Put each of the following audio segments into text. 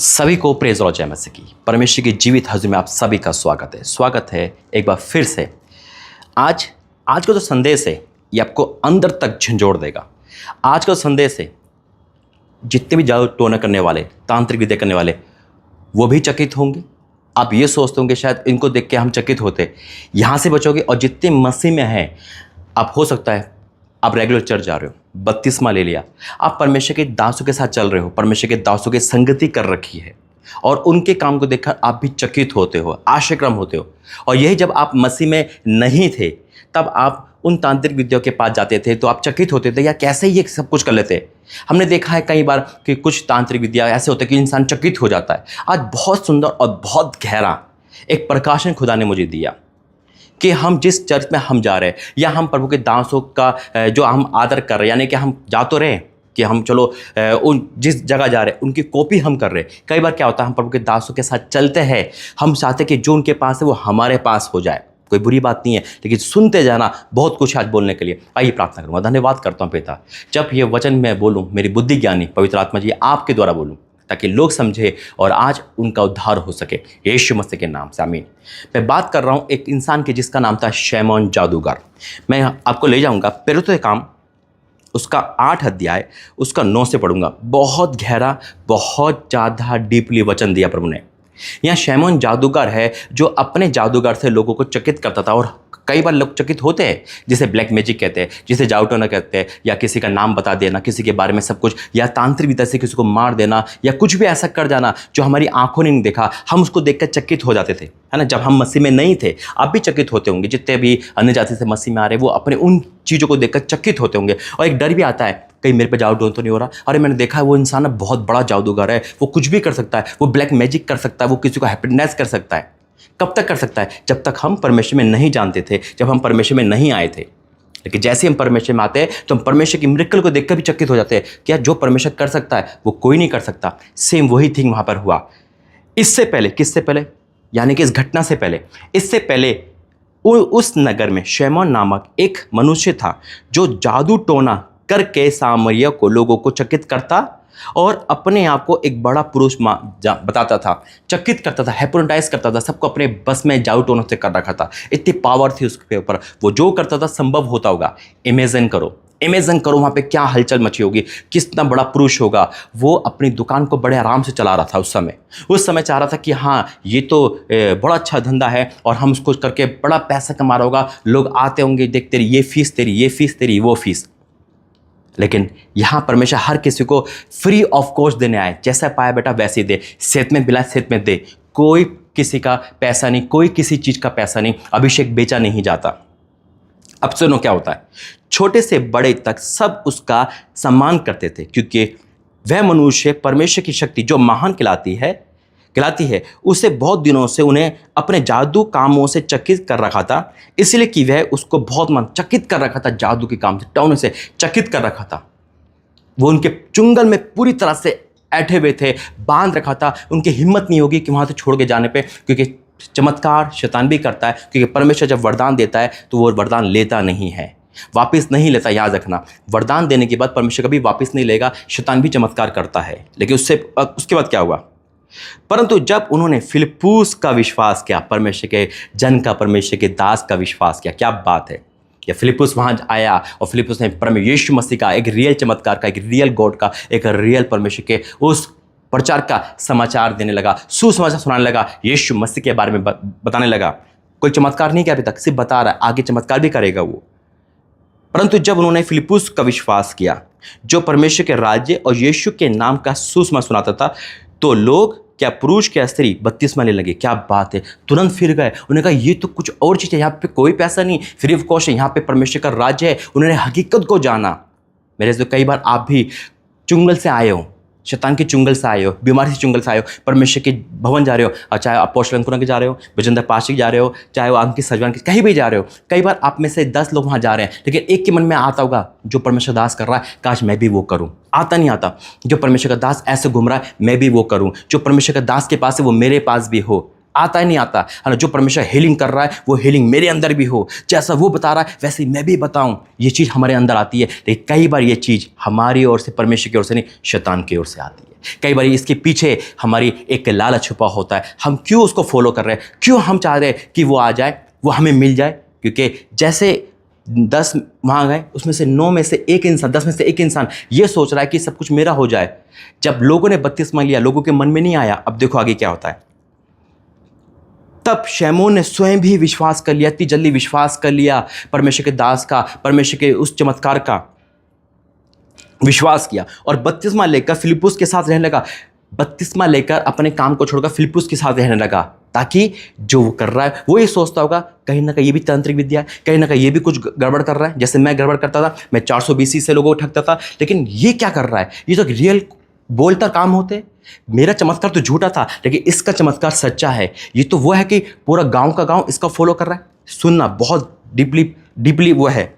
सभी को प्रेज और जय मसीह की परमेश्वर की जीवित हजूर में आप सभी का स्वागत है एक बार फिर से। आज आज का जो संदेश है ये आपको अंदर तक झंझोड़ देगा। आज का संदेश है जितने भी जादू टोना करने वाले, तांत्रिक विद्या करने वाले, वो भी चकित होंगे। आप ये सोचते होंगे शायद इनको देख के हम चकित होते, यहाँ से बचोगे। और जितने मसीह में हैं, आप हो सकता है आप रेगुलर चर्च जा रहे हो, बपतिस्मा ले लिया, आप परमेश्वर के दासों के साथ चल रहे हो, परमेश्वर के दासों की संगति कर रखी है और उनके काम को देखकर आप भी चकित होते हो, आश्चर्यक्रम होते हो। और यही जब आप मसीह में नहीं थे तब आप उन तांत्रिक विद्याओं के पास जाते थे तो आप चकित होते थे, या कैसे ये सब कुछ कर लेते। हमने देखा है कई बार कि कुछ तांत्रिक विद्या ऐसे होते हैं कि इंसान चकित हो जाता है। आज बहुत सुंदर और बहुत गहरा एक प्रकाशन खुदा ने मुझे दिया कि हम जिस चर्च में हम जा रहे हैं या हम प्रभु के दासों का जो हम आदर कर रहे हैं, यानी कि हम जा तो रहे हैं कि हम चलो उन जिस जगह जा रहे हैं उनकी कॉपी हम कर रहे हैं। कई बार क्या होता है हम प्रभु के दासों के साथ चलते हैं, हम चाहते हैं कि जो उनके पास है वो हमारे पास हो जाए। कोई बुरी बात नहीं है, लेकिन सुनते जाना बहुत कुछ आज बोलने के लिए। आइए प्रार्थना करूँगा। धन्यवाद करता हूँ पिता, जब ये वचन मैं बोलूँ मेरी बुद्धि ज्ञानी पवित्र आत्मा जी आपके द्वारा बोलूँ ताकि लोग समझे और आज उनका उद्धार हो सके, यीशु मसीह के नाम से आमीन। मैं बात कर रहा हूँ एक इंसान की जिसका नाम था शैमोन जादूगर। मैं आपको ले जाऊँगा पहले तो काम उसका 8 अध्याय उसका 9 से पढ़ूंगा। बहुत गहरा, बहुत ज़्यादा डीपली वचन दिया प्रभु ने। यहाँ शैमोन जादूगर है जो अपने जादूगर से लोगों को चकित करता था। और कई बार लोग चकित होते हैं, जिसे ब्लैक मैजिक कहते हैं, जिसे जादू टोना कहते हैं, या किसी का नाम बता देना, किसी के बारे में सब कुछ, या तांत्रिक विद्या से किसी को मार देना, या कुछ भी ऐसा कर जाना जो हमारी आंखों ने नहीं देखा, हम उसको देखकर चकित हो जाते थे, है ना। जब हम मसीह में नहीं थे, आप भी चकित होते होंगे। जितने भी अन्य जाति से मसीह में आ रहे हैं वो अपने उन चीज़ों को देखकर चकित होते होंगे। और एक डर भी आता है कहीं मेरे पे जादू तो नहीं हो रहा। अरे मैंने देखा है वो इंसान बहुत बड़ा जादूगर है, वो कुछ भी कर सकता है, वो ब्लैक मैजिक कर सकता है, वो किसी को हैप्पीनेस कर सकता है। कब तक कर सकता है? जब तक हम परमेश्वर में नहीं जानते थे, जब हम परमेश्वर में नहीं आए थे। लेकिन जैसे हम परमेश्वर में आते हैं तो हम परमेश्वर की मिरेकल को देखकर भी चकित हो जाते हैं। क्या जो परमेश्वर कर सकता है वो कोई नहीं कर सकता। सेम वही थिंग वहाँ पर हुआ। इससे पहले, किससे पहले, यानी कि इस घटना से पहले, इससे पहले उस नगर में शैमोन नामक एक मनुष्य था जो जादू टोना करके सामरिया को, लोगों को चकित करता और अपने आप को एक बड़ा पुरुष बताता था, चकित करता था, हिप्नोटाइज करता था, सबको अपने बस में जादू टोना से कर रखा था। इतनी पावर थी उसके ऊपर। वो जो करता था संभव होता होगा। इमेजिन करो वहाँ पे क्या हलचल मची होगी, कितना बड़ा पुरुष होगा। वो अपनी दुकान को बड़े आराम से चला रहा था। उस समय चाह रहा था कि हाँ ये तो बड़ा अच्छा धंधा है और हम उसको करके बड़ा पैसा कमा रहा होगा, लोग आते होंगे, देख तेरी ये फीस, तेरी ये फीस, तेरी वो फीस। लेकिन यहाँ परमेश्वर हर किसी को फ्री ऑफ कॉस्ट देने आए। जैसा पाया बेटा वैसे ही दे, सेहत में बिला सेहत में दे। कोई किसी का पैसा नहीं, कोई किसी चीज़ का पैसा नहीं। अभिषेक बेचा नहीं जाता। अब सुनो क्या होता है। छोटे से बड़े तक सब उसका सम्मान करते थे क्योंकि वह मनुष्य परमेश्वर की शक्ति जो महान कहलाती है उसे बहुत दिनों से उन्हें अपने जादू कामों से चकित कर रखा था। इसलिए कि वह उसको बहुत चकित कर रखा था, जादू के काम से, टोने से चकित कर रखा था। वो उनके चुंगल में पूरी तरह से ऐठे हुए थे, बांध रखा था। उनकी हिम्मत नहीं होगी कि वहाँ से छोड़ के जाने पे, क्योंकि चमत्कार शैतान भी करता है। क्योंकि परमेश्वर जब वरदान देता है तो वो वरदान लेता नहीं है, वापस नहीं लेता। याद रखना, वरदान देने के बाद परमेश्वर कभी वापस नहीं लेगा। शैतान भी चमत्कार करता है। लेकिन उसके बाद क्या हुआ? परंतु जब उन्होंने फिलिप्पुस का विश्वास किया, परमेश्वर के जन का, परमेश्वर के दास का विश्वास किया। क्या बात है। या फिलिप्पुस वहाँ आया और फिलिप्पुस ने यीशु मसीह का एक रियल चमत्कार का, एक रियल गॉड का, एक रियल परमेश्वर के उस प्रचार का समाचार देने लगा, सुसमाचार सुनाने लगा, यीशु मसीह के बारे में बताने लगा। कोई चमत्कार नहीं किया अभी तक, सिर्फ बता रहा है, आगे चमत्कार भी करेगा वो। परंतु जब उन्होंने फिलिप्पुस का विश्वास किया जो परमेश्वर के राज्य और यीशु के नाम का सुसमाचार सुनाता था, तो लोग, क्या पुरुष क्या स्त्री, बपतिस्मा लेने लगे। क्या बात है। तुरंत फिर गए। उन्होंने कहा ये तो कुछ और चीज़ है, यहाँ पे कोई पैसा नहीं, फ्री ऑफ कॉस्ट है, यहाँ पे परमेश्वर का राज्य है। उन्होंने हकीकत को जाना। मेरे से कई बार आप भी चुंगल से आए हो, शैतान के चुंगल से आए हो, बीमारी से चुंगल से आए हो, परमेश्वर के भवन जा रहे हो, और चाहे आप पोस्टल अंकुरन के जा रहे हो, बजेंद्र पाशी जा रहे हो, चाहे वो अंकित सजवान के, कहीं भी जा रहे हो। कई बार आप में से 10 लोग वहाँ जा रहे हैं, लेकिन एक के मन में आता होगा जो परमेश्वर दास कर रहा है, काश मैं भी वो करूँ। आता नहीं आता। जो परमेश्वर का दास ऐसे घूम रहा है, मैं भी वो करूँ। जो परमेश्वर का दास के पास है वो मेरे पास भी हो। आता है नहीं आता है ना। जो परमेश्वर हीलिंग कर रहा है वो हीलिंग मेरे अंदर भी हो, जैसा वो बता रहा है वैसे ही मैं भी बताऊं, ये चीज़ हमारे अंदर आती है। लेकिन कई बार ये चीज़ हमारी ओर से, परमेश्वर की ओर से नहीं, शैतान की ओर से आती है। कई बार इसके पीछे हमारी एक लालच छुपा होता है। हम क्यों उसको फॉलो कर रहे हैं, क्यों हम चाह रहे हैं कि वो आ जाए, वो हमें मिल जाए। क्योंकि जैसे 10 वहाँ गए, उसमें से 9 में से एक इंसान, 10 में से एक इंसान ये सोच रहा है कि सब कुछ मेरा हो जाए। जब लोगों ने बपतिस्मा लिया, लोगों के मन में नहीं आया। अब देखो आगे क्या होता है। तब शैमोन ने स्वयं भी विश्वास कर लिया, इतनी जल्दी विश्वास कर लिया परमेश्वर के दास का, परमेश्वर के उस चमत्कार का विश्वास किया और बपतिस्मा लेकर फिलिप्पुस के साथ रहने लगा। बपतिस्मा लेकर अपने काम को छोड़कर फिलिप्पुस के साथ रहने लगा, ताकि जो वो कर रहा है वो ये सोचता होगा कहीं ना कहीं ये भी तांत्रिक विद्या है, कहीं ना कहीं ये भी कुछ गड़बड़ कर रहा है। जैसे मैं गड़बड़ करता था, मैं 400 BC से लोगों को ठगता था, लेकिन ये क्या कर रहा है, ये तो रियल बोलता काम होते। मेरा चमत्कार तो झूठा था, लेकिन इसका चमत्कार सच्चा है। ये तो वो है कि पूरा गांव का गांव इसका फॉलो कर रहा है। सुनना बहुत डीपली वो है।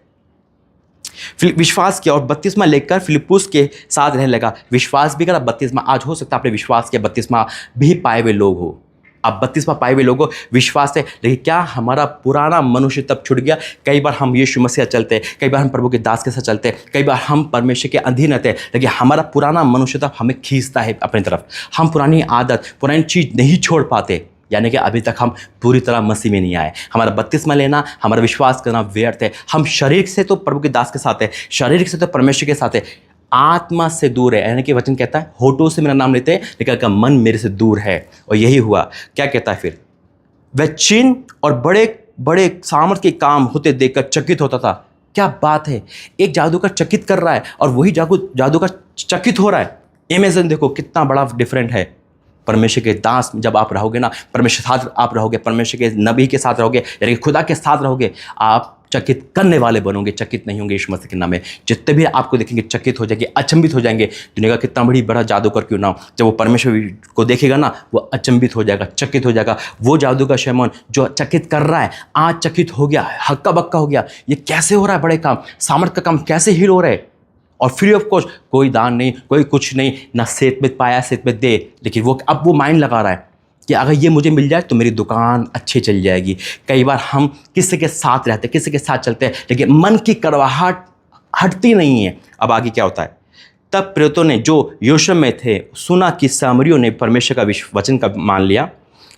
विश्वास किया और बपतिस्मा लेकर फिलिप्पुस के साथ रहने लगा। विश्वास भी करा, बपतिस्मा। आज हो सकता है आपने विश्वास किया, बपतिस्मा भी पाए हुए लोग हो, आप बपतिस्मा पाए हुए लोग हो, विश्वास है। लेकिन क्या हमारा पुराना मनुष्य तब छूट गया? कई बार हम यीशु मसीह चलते हैं, कई बार हम प्रभु के दास के साथ चलते हैं, कई बार हम परमेश्वर के अधीन रहते हैं, लेकिन हमारा पुराना मनुष्य तब हमें खींचता है अपनी तरफ। हम पुरानी आदत, पुरानी चीज़ नहीं छोड़ पाते, यानी कि अभी तक हम पूरी तरह मसीह में नहीं आए। हमारा बपतिस्मा लेना, हमारा विश्वास करना व्यर्थ है। हम शरीर से तो प्रभु के दास के साथ है, शरीर से तो परमेश्वर के साथ है, आत्मा से दूर है। यानी कि वचन कहता है होठों से मेरा नाम लेते हैं, लेकिन का मन मेरे से दूर है। और यही हुआ। क्या कहता है फिर? वह चिन्ह और बड़े बड़े सामर्थ के काम होते देखकर चकित होता था। क्या बात है, एक जादूगर चकित कर रहा है और वही जादूगर चकित हो रहा है। इमेजिन देखो कितना बड़ा डिफरेंट है। परमेश्वर के दास जब आप रहोगे ना, परमेश्वर साथ आप रहोगे, परमेश्वर के नबी के साथ रहोगे, यानी खुदा के साथ रहोगे, आप चकित करने वाले बनोगे, चकित नहीं होंगे। यीशु मसीह के नाम में जितने भी आपको देखेंगे चकित हो जाएंगे, अचंभित हो जाएंगे। दुनिया का कितना बड़ा जादूगर क्यों ना हो, जब वो परमेश्वर को देखेगा ना, वो अचंभित हो जाएगा, चकित हो जाएगा। वो जादूगर शैमोन जो चकित कर रहा है, आज चकित हो गया, हक्का बक्का हो गया। ये कैसे हो रहा है? बड़े काम, सामर्थ का काम कैसे हील हो रहा है? और फ्री ऑफ कॉस्ट, कोई दान नहीं, कोई कुछ नहीं, ना सेत में पाया सेत में दे। लेकिन वो अब वो माइंड लगा रहा है कि अगर ये मुझे मिल जाए तो मेरी दुकान अच्छी चल जाएगी। कई बार हम किसी के साथ रहते हैं, किसी के साथ चलते हैं, लेकिन मन की कड़वाहट हटती नहीं है। अब आगे क्या होता है? तब प्रेरितों ने जो यरूशलेम में थे सुना कि सामरियों ने परमेश्वर का वचन का मान लिया,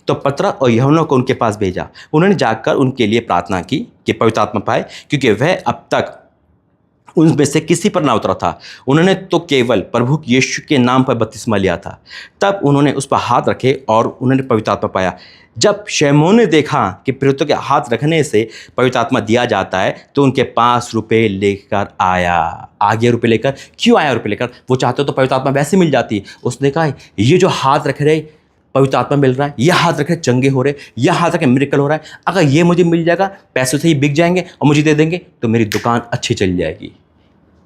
तो पतरस और यूहन्ना को उनके पास भेजा। उन्होंने जाकर उनके लिए प्रार्थना की कि पवित्र आत्मा पाए, क्योंकि वह अब तक उनमें से किसी पर ना उतरा था। उन्होंने तो केवल प्रभु यीशु के नाम पर बपतिस्मा लिया था। तब उन्होंने उस पर हाथ रखे और उन्होंने पवित्र आत्मा पाया। जब शैमोन ने देखा कि प्रेरितों के हाथ रखने से पवित्र आत्मा दिया जाता है, तो उनके पास रुपए लेकर आया। आगे रुपए लेकर क्यों आया? रुपए लेकर वो चाहते तो पवित्र आत्मा वैसे मिल जाती। उसने कहा ये जो हाथ रख रहे पवित्र आत्मा मिल रहा है, यह हाथ रखे चंगे हो रहे, यह हाथ रखे मिरेकल हो रहा है, अगर ये मुझे मिल जाएगा, पैसों से ही बिक जाएंगे और मुझे दे देंगे, तो मेरी दुकान अच्छी चल जाएगी।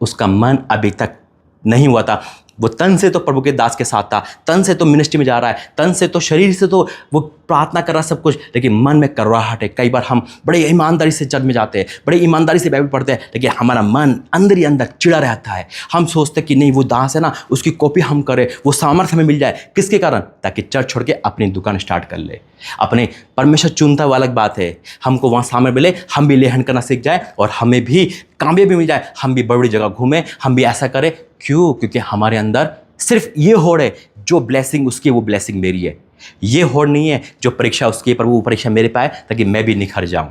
उसका मन अभी तक नहीं हुआ था। वो तन से तो प्रभु के दास के साथ था, तन से तो मिनिस्ट्री में जा रहा है, तन से तो शरीर से तो वो प्रार्थना कर रहा है सब कुछ, लेकिन मन में कड़वाहट है। कई बार हम बड़े ईमानदारी से चर्च में जाते हैं, बड़े ईमानदारी से बाइबल पढ़ते हैं, लेकिन हमारा मन अंदर ही अंदर चिड़ा रहता है। हम सोचते कि नहीं, वो दास है ना, उसकी कॉपी हम करें, वो सामर्थ्य हमें मिल जाए। किसके कारण? ताकि चर्च छोड़ के अपनी दुकान स्टार्ट कर ले। अपने परमेश्वर चुनता हुआ अलग बात है, हमको वहाँ सामने मिले, हम भी लेहन करना सीख जाए और हमें भी कामयाबी मिल जाए, हम भी बड़ी जगह घूमें, हम भी ऐसा करें। क्यों? क्योंकि हमारे अंदर सिर्फ ये होड़ है, जो ब्लेसिंग उसकी वो ब्लेसिंग मेरी है। ये होड़ नहीं है जो परीक्षा उसकी पर वो परीक्षा मेरे पाए, ताकि मैं भी निखर जाऊं।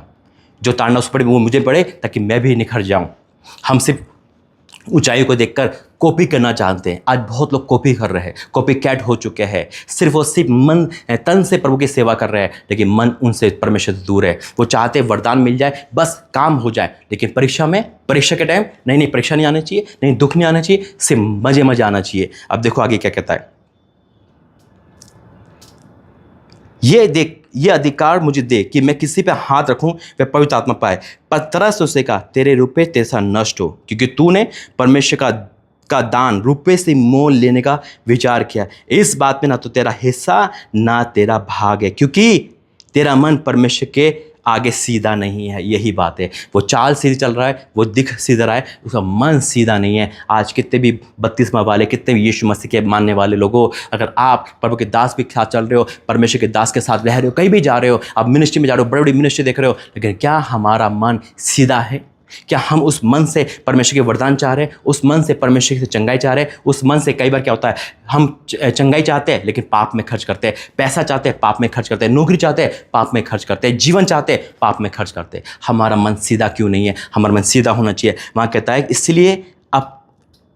जो ताड़ना उस पर वो मुझे पड़े, ताकि मैं भी निखर जाऊं। हम सिर्फ ऊंचाई को देखकर कॉपी करना चाहते हैं। आज बहुत लोग कॉपी कर रहे हैं, कॉपी कैट हो चुके हैं। सिर्फ और सिर्फ मन तन से प्रभु की सेवा कर रहे हैं, लेकिन मन उनसे परमेश्वर से दूर है। वो चाहते हैं वरदान मिल जाए, बस काम हो जाए, लेकिन परीक्षा के टाइम नहीं, परीक्षा नहीं आना चाहिए, नहीं दुख नहीं आना चाहिए, सिर्फ मजे आना चाहिए। अब देखो आगे क्या कहता है। ये अधिकार मुझे दे कि मैं किसी पे हाथ रखूं वह पवित्र आत्मा पाए। पतरस उससे कहा, तेरे रुपए तेरे साथ नष्ट हो, क्योंकि तूने परमेश्वर का दान रुपए से मोल लेने का विचार किया। इस बात में ना तो तेरा हिस्सा ना तेरा भाग है, क्योंकि तेरा मन परमेश्वर के आगे सीधा नहीं है, यही बात है। वो चाल सीधी चल रहा है, वो दिख सीधा रहा है, उसका मन सीधा नहीं है। आज कितने भी बपतिस्मा वाले, कितने भी यीशु मसीह के मानने वाले लोगों, अगर आप प्रभु के दास के साथ चल रहे हो, परमेश्वर के दास के साथ रह रहे हो, कहीं भी जा रहे हो, आप मिनिस्ट्री में जा रहे हो, बड़ी बड़ी मिनिस्ट्री देख रहे हो, लेकिन क्या हमारा मन सीधा है? क्या हम उस मन से परमेश्वर के वरदान चाह रहे हैं? उस मन से परमेश्वर से चंगाई चाह रहे हैं? उस मन से कई बार क्या होता है, हम चंगाई चाहते हैं लेकिन पाप में खर्च करते हैं, पैसा चाहते हैं पाप में खर्च करते हैं, नौकरी चाहते हैं पाप में खर्च करते हैं, जीवन चाहते हैं पाप में खर्च करते हैं। हमारा मन सीधा क्यों नहीं है? हमारा मन सीधा होना चाहिए। वहाँ कहता है इसलिए अब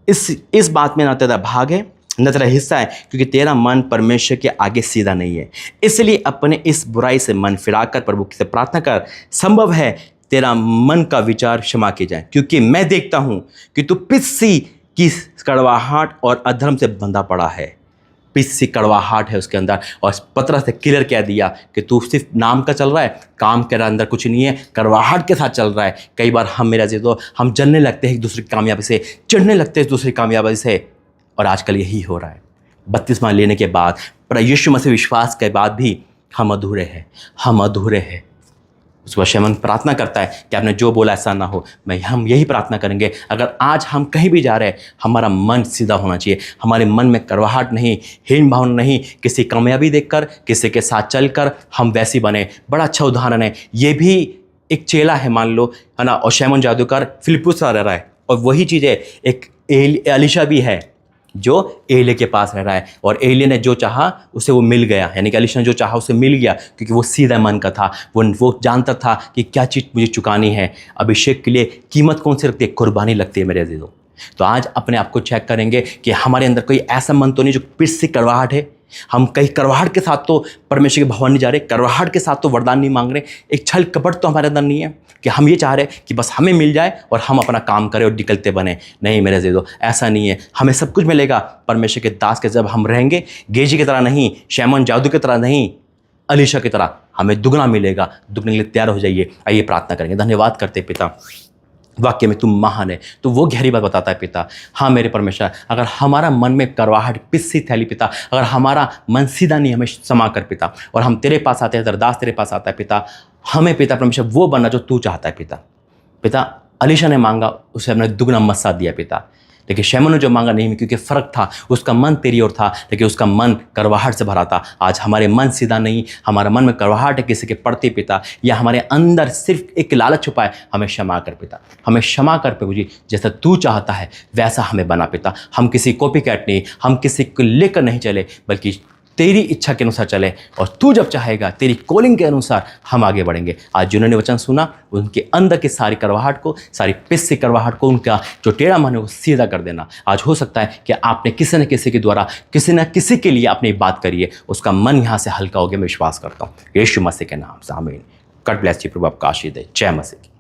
इस बात में ना तेरा भाग है न तेरा हिस्सा है, क्योंकि तेरा मन परमेश्वर के आगे सीधा नहीं है। इसलिए अपने इस बुराई से मन फिराकर प्रभु से प्रार्थना कर, संभव है तेरा मन का विचार क्षमा किए जाए, क्योंकि मैं देखता हूं कि तू पिस्सी की कड़वाहट और अधर्म से बंधा पड़ा है। पिस्सी कड़वाहट है उसके अंदर, और पतरस से क्लियर कह दिया कि तू सिर्फ नाम का चल रहा है, काम के अंदर कुछ नहीं है, कड़वाहट के साथ चल रहा है। कई बार हम मेरा जी तो हम जलने लगते हैं एक दूसरे की कामयाबी से, चिढ़ने लगते हैं एक दूसरे की कामयाबी से, और आजकल यही हो रहा है। बपतिस्मा लेने के बाद, पर यीशु मसीह विश्वास के बाद भी हम अधूरे हैं, हम अधूरे हैं। उसको शैमन प्रार्थना करता है कि आपने जो बोला ऐसा ना हो। हम यही प्रार्थना करेंगे, अगर आज हम कहीं भी जा रहे हैं, हमारा मन सीधा होना चाहिए, हमारे मन में करवाहट नहीं, हीन भावना नहीं, किसी कामयाबी देखकर, किसी के साथ चलकर हम वैसी बने। बड़ा अच्छा उदाहरण है, ये भी एक चेला है मान लो, है ना, और शैमन जादूगर फिलिप्पुस रह रहा है, और वही चीज़ है एक एलीशा भी है जो एलिया के पास रह रहा है, और एलिया ने जो चाहा उसे वो मिल गया, यानी कि एलीशा ने जो चाहा उसे मिल गया, क्योंकि वो सीधा मन का था। वो जानता था कि क्या चीज़ मुझे चुकानी है। अभिषेक के लिए कीमत कौन सी लगती है? कुर्बानी लगती है मेरे अजीजों। तो आज अपने आप को चेक करेंगे कि हमारे अंदर कोई ऐसा मन तो नहीं जो पिस से कड़वाहट है। हम कहीं करवाहट के साथ तो परमेश्वर के भवन नहीं जा रहे, करवाहट के साथ तो वरदान नहीं मांग रहे, एक छल कपट तो हमारे अंदर नहीं है कि हम ये चाह रहे कि बस हमें मिल जाए और हम अपना काम करें और निकलते बने। नहीं मेरे अजीजों, ऐसा नहीं है। हमें सब कुछ मिलेगा परमेश्वर के दास के जब हम रहेंगे, गेजी की तरह नहीं, शैमन जादू की तरह नहीं, अलीशा की तरह हमें दुगना मिलेगा। दुगने के लिए तैयार हो जाइए। आइए प्रार्थना करेंगे। धन्यवाद करते पिता, वाक्य में तुम महान है। तो वो गहरी बात बताता है पिता। हाँ मेरे परमेश्वर, अगर हमारा मन में करवाहट पिस्सी थैली पिता, अगर हमारा मन सीधा नहीं, हमें क्षमा कर पिता, और हम तेरे पास आते हैं, दरदास तेरे पास आता है पिता। हमें पिता परमेश्वर वो बनना जो तू चाहता है पिता। पिता अलीशा ने मांगा, उसे हमने दुगना मस्सा दिया पिता, लेकिन शैमन ने जो मांगा नहीं, क्योंकि फ़र्क था, उसका मन तेरी ओर था, लेकिन उसका मन करवाहट से भरा था। आज हमारे मन सीधा नहीं, हमारा मन में करवाहट है किसी के प्रति पिता, या हमारे अंदर सिर्फ एक लालच छुपा है, हमें क्षमा कर पिता, हमें क्षमा कर प्रभु जी। जैसा तू चाहता है वैसा हमें बना पिता। हम किसी कॉपी कैट नहीं, हम किसी को लेकर नहीं चले, बल्कि तेरी इच्छा के अनुसार चले, और तू जब चाहेगा तेरी कॉलिंग के अनुसार हम आगे बढ़ेंगे। आज जिन्होंने वचन सुना, उनके अंदर की सारी करवाहट को, सारी पिस्सी करवाहट को, उनका जो टेढ़ा मन है वो सीधा कर देना। आज हो सकता है कि आपने किसी न किसी के द्वारा, किसी न किसी के लिए अपनी बात करी है, उसका मन यहाँ से हल्का हो गया। मैं विश्वास करता हूँ यीशु मसीह के नाम से, आमीन। God bless you. प्रभु आपका आशीष दे। जय मसीह।